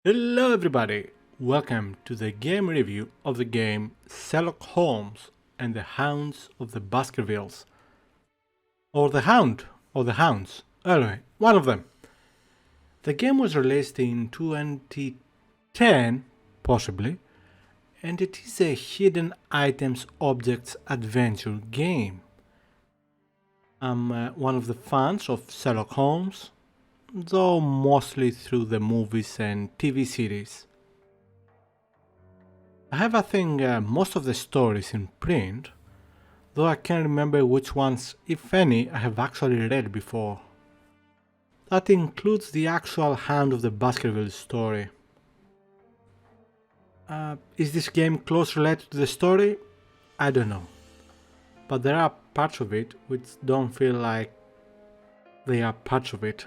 Hello everybody! Welcome to the game review of the game Sherlock Holmes and the Hounds of the Baskervilles. Or the Hound, or the Hounds. Anyway, one of them. The game was released in 2010, possibly, and it is a hidden items objects adventure game. I'm one of the fans of Sherlock Holmes, though mostly through the movies and TV series. I have most of the stories in print, though I can't remember which ones, if any, I have actually read before. That includes the actual Hound of the Baskervilles story. Is this game close related to the story? I don't know. But there are parts of it which don't feel like they are parts of it.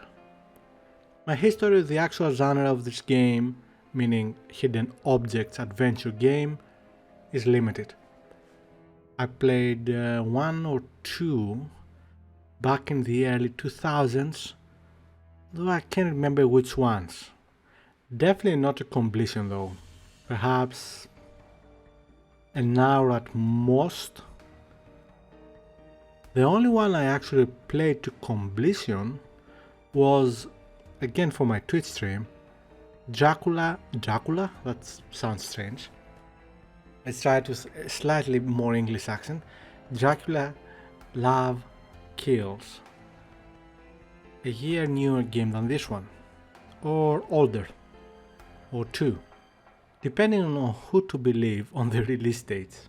My history with the actual genre of this game, meaning hidden objects adventure game, is limited. I played one or two back in the early 2000s, though I can't remember which ones. Definitely not a completion though, perhaps an hour at most. The only one I actually played to completion was, again for my Twitch stream, Dracula, that sounds strange. Let's try to slightly more English accent. Dracula Love Kills. A year newer game than this one, or older, or two, depending on who to believe on the release dates.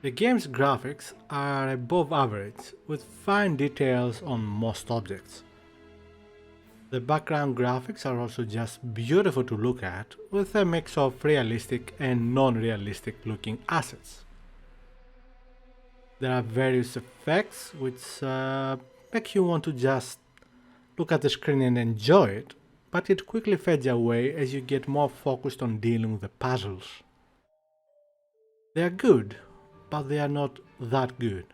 The game's graphics are above average, with fine details on most objects. The background graphics are also just beautiful to look at, with a mix of realistic and non-realistic looking assets. There are various effects which make you want to just look at the screen and enjoy it, but it quickly fades away as you get more focused on dealing with the puzzles. They are good, but they are not that good.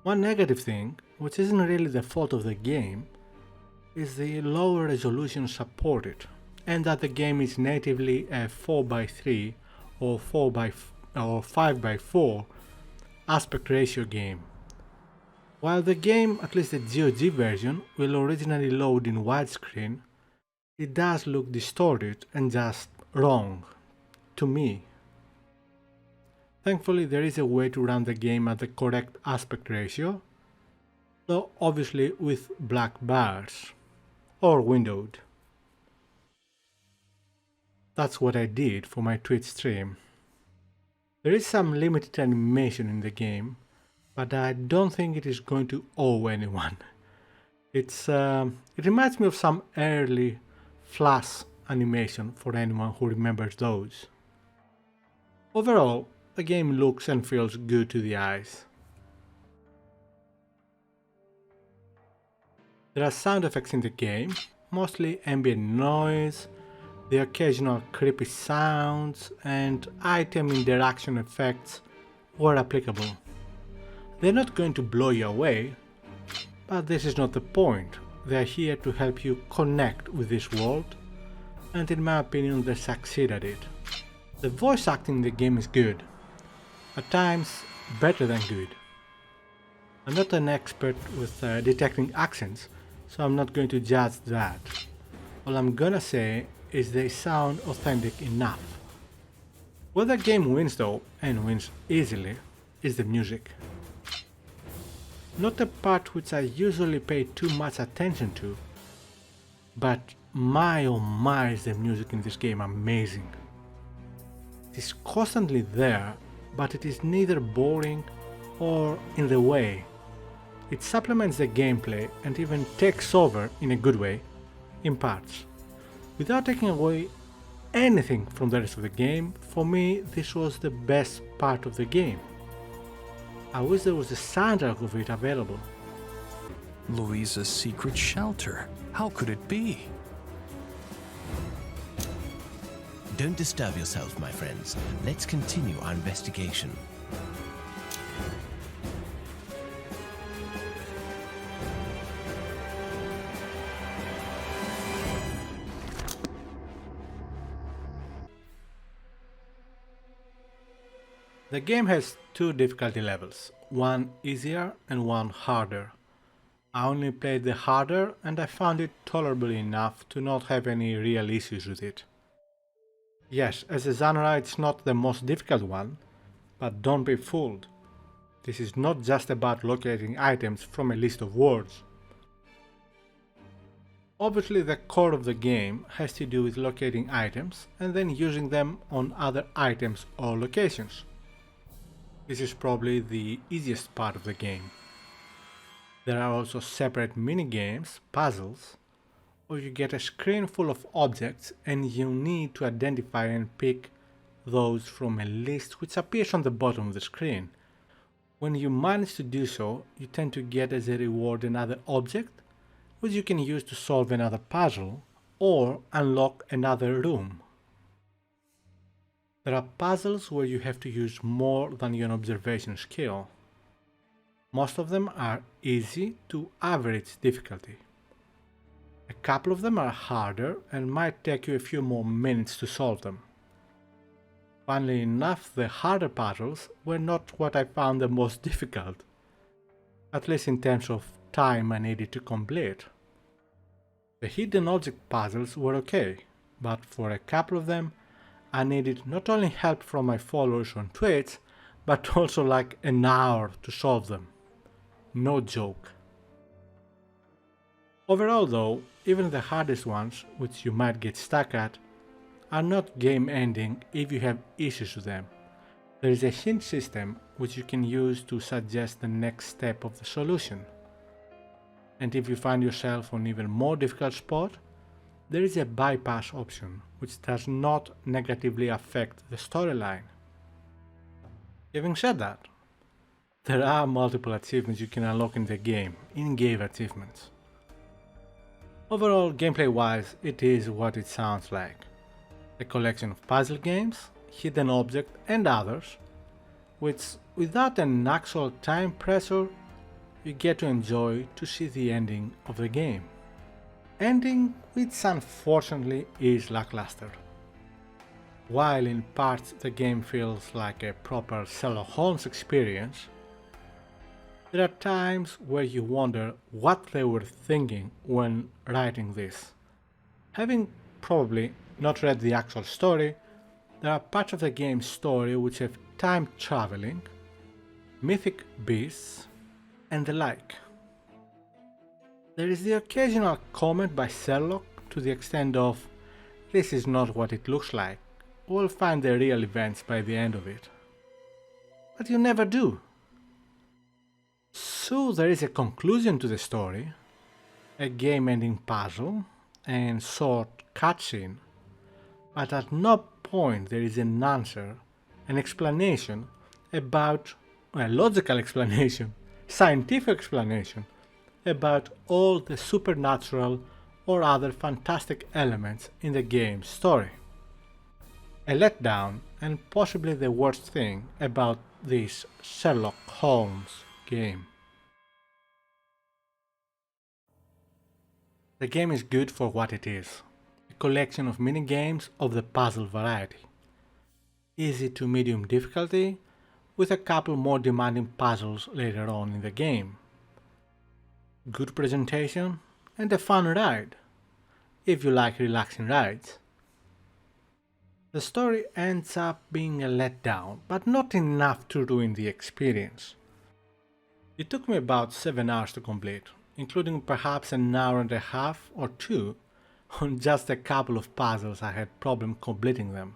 One negative thing, which isn't really the fault of the game, is the lower resolution supported, and that the game is natively a 4x3 or 5x4 aspect ratio game. While the game, at least the GOG version, will originally load in widescreen, it does look distorted and just wrong, to me. Thankfully there is a way to run the game at the correct aspect ratio, though obviously with black bars, or windowed. That's what I did for my Twitch stream. There is some limited animation in the game, but I don't think it is going to owe anyone. It reminds me of some early Flash animation for anyone who remembers those. Overall, the game looks and feels good to the eyes. There are sound effects in the game, mostly ambient noise, the occasional creepy sounds, and item interaction effects where applicable. They're not going to blow you away, but this is not the point. They're here to help you connect with this world, and in my opinion they succeed at it. The voice acting in the game is good, at times better than good. I'm not an expert with detecting accents, so I'm not going to judge that. All I'm gonna say is they sound authentic enough. Where the game wins though, and wins easily, is the music. Not a part which I usually pay too much attention to, but my oh my is the music in this game amazing. It is constantly there, but it is neither boring or in the way. It supplements the gameplay and even takes over, in a good way, in parts. Without taking away anything from the rest of the game, for me this was the best part of the game. I wish there was a soundtrack of it available. Louisa's secret shelter. How could it be? Don't disturb yourself, my friends. Let's continue our investigation. The game has two difficulty levels, one easier and one harder. I only played the harder and I found it tolerable enough to not have any real issues with it. Yes, as a genre it's not the most difficult one, but don't be fooled. This is not just about locating items from a list of words. Obviously the core of the game has to do with locating items and then using them on other items or locations. This is probably the easiest part of the game. There are also separate mini-games, puzzles, or you get a screen full of objects and you need to identify and pick those from a list which appears on the bottom of the screen. When you manage to do so, you tend to get as a reward another object which you can use to solve another puzzle or unlock another room. There are puzzles where you have to use more than your observation skill. Most of them are easy to average difficulty. A couple of them are harder and might take you a few more minutes to solve them. Funnily enough, the harder puzzles were not what I found the most difficult, at least in terms of time I needed to complete. The hidden object puzzles were okay, but for a couple of them I needed not only help from my followers on Twitch, but also like an hour to solve them. No joke. Overall though, even the hardest ones, which you might get stuck at, are not game ending if you have issues with them. There is a hint system which you can use to suggest the next step of the solution. And if you find yourself on even more difficult spot, there is a bypass option which does not negatively affect the storyline. Having said that, there are multiple achievements you can unlock in the game, in-game achievements. Overall, gameplay-wise, it is what it sounds like. A collection of puzzle games, hidden objects and others, which without an actual time pressure, you get to enjoy to see the ending of the game. Ending which unfortunately is lackluster. While in parts the game feels like a proper Sherlock Holmes experience, there are times where you wonder what they were thinking when writing this. Having probably not read the actual story, there are parts of the game's story which have time traveling, mythic beasts, and the like. There is the occasional comment by Sherlock to the extent of "this is not what it looks like, we'll find the real events by the end of it." But you never do. So there is a conclusion to the story, a game-ending puzzle, and short cutscene, but at no point there is an answer, an explanation about, a logical explanation, scientific explanation, about all the supernatural or other fantastic elements in the game's story. A letdown and possibly the worst thing about this Sherlock Holmes game. The game is good for what it is, a collection of mini-games of the puzzle variety. Easy to medium difficulty, with a couple more demanding puzzles later on in the game. Good presentation and a fun ride, if you like relaxing rides. The story ends up being a letdown, but not enough to ruin the experience. It took me about 7 hours to complete, including perhaps an hour and a half or two on just a couple of puzzles I had problem completing them.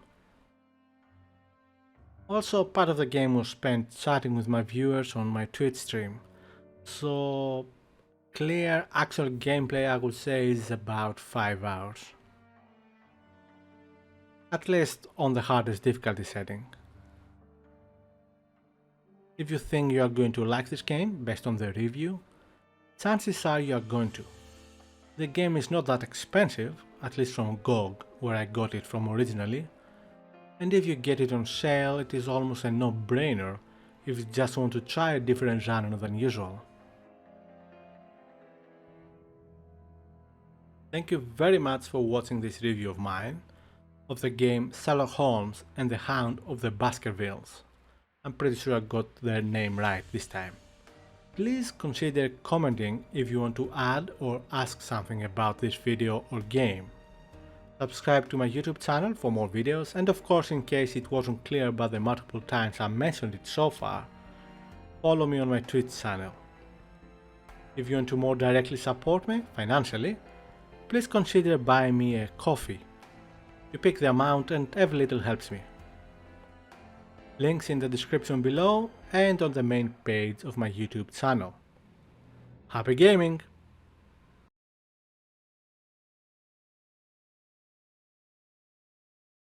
Also, part of the game was spent chatting with my viewers on my Twitch stream, so clear actual gameplay I would say is about 5 hours. At least on the hardest difficulty setting. If you think you are going to like this game based on the review, chances are you are going to. The game is not that expensive, at least from GOG, where I got it from originally, and if you get it on sale it is almost a no-brainer if you just want to try a different genre than usual. Thank you very much for watching this review of mine, of the game Sherlock Holmes and the Hound of the Baskervilles. I'm pretty sure I got their name right this time. Please consider commenting if you want to add or ask something about this video or game. Subscribe to my YouTube channel for more videos, and of course, in case it wasn't clear about the multiple times I mentioned it so far, follow me on my Twitch channel. If you want to more directly support me financially, please consider buying me a coffee. You pick the amount and every little helps me. Links in the description below and on the main page of my YouTube channel. Happy gaming!